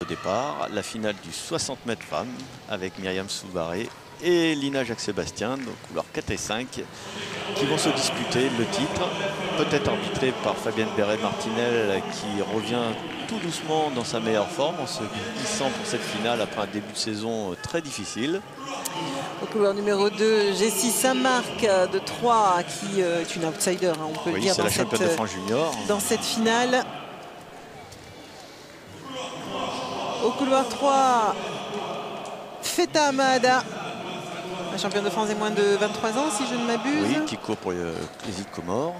Au départ, la finale du 60 mètres femmes avec Myriam Soumaré et Lina Jacques-Sébastien, donc couloir 4 et 5, qui vont se disputer le titre, peut-être arbitré par Fabienne Beret-Martinel qui revient tout doucement dans sa meilleure forme en se glissant pour cette finale après un début de saison très difficile. Au couloir numéro 2, Jessie Saint-Marc de Troyes, qui est une outsider, hein, on peut le dire, c'est la championne de France junior. Dans cette finale. Au couloir 3, Feta Amada, la championne de France des moins de 23 ans, si je ne m'abuse. Oui, qui court pour les îles Comores.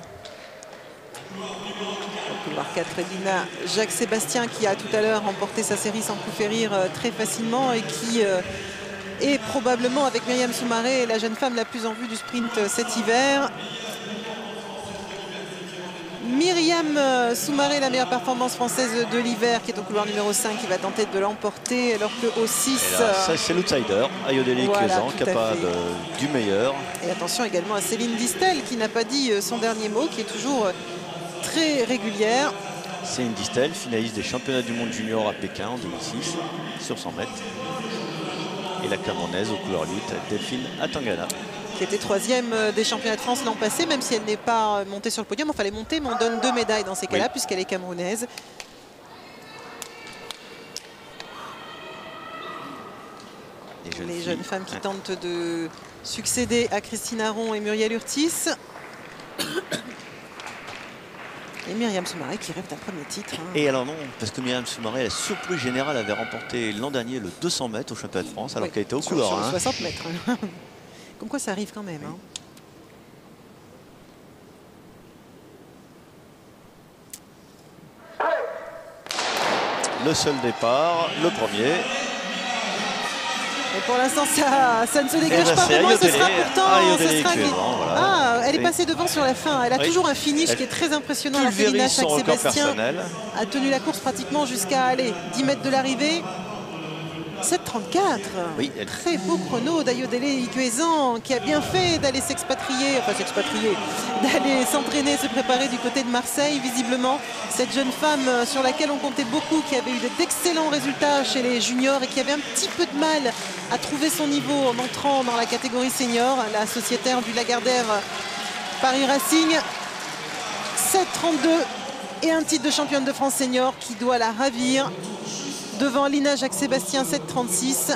Au couloir 4, Lina Jacques-Sébastien, qui a tout à l'heure remporté sa série sans coup férir très facilement et qui est probablement, avec Myriam Soumaré, la jeune femme la plus en vue du sprint cet hiver. Myriam Soumaré, la meilleure performance française de l'hiver, qui est au couloir numéro 5, qui va tenter de l'emporter, alors que au 6... c'est l'outsider, Ayodele Cuesan, capable du meilleur. Et attention également à Céline Distel, qui n'a pas dit son dernier mot, qui est toujours très régulière. Céline Distel, finaliste des championnats du monde junior à Pékin en 2006, sur 100 mètres. Et la Camerounaise au couloir 8, Delphine Atangana, qui était 3e des championnats de France l'an passé, même si elle n'est pas montée sur le podium. Enfin, elle est montée, mais on donne 2 médailles dans ces cas-là, puisqu'elle est camerounaise. Les jeunes femmes qui tentent de succéder à Christine Aron et Muriel Urtis. Et Myriam Soumaré qui rêve d'un premier titre. Hein. Et alors non, parce que Myriam Soumaré, la surprise générale, avait remporté l'an dernier le 200 mètres au championnat de France, alors qu'elle était au couloir. Sur 60 mètres. Comme quoi ça arrive quand même. Hein. Le seul départ, le premier. Et pour l'instant, ça ne se dégage pas vraiment. Ce sera pourtant... elle est passée devant sur la fin. Elle a toujours un finish qui est très impressionnant. La Lina Jacques-Sébastien a tenu la course pratiquement jusqu'à 10 mètres de l'arrivée. 7,34. Oui, très beau chrono d'Ayodele Cuesan, qui a bien fait d'aller d'aller s'entraîner, se préparer du côté de Marseille. Visiblement, cette jeune femme sur laquelle on comptait beaucoup, qui avait eu d'excellents résultats chez les juniors et qui avait un petit peu de mal à trouver son niveau en entrant dans la catégorie senior, la sociétaire du Lagardère Paris Racing. 7,32 et un titre de championne de France senior qui doit la ravir. Devant Lina Jacques-Sébastien, 7,36.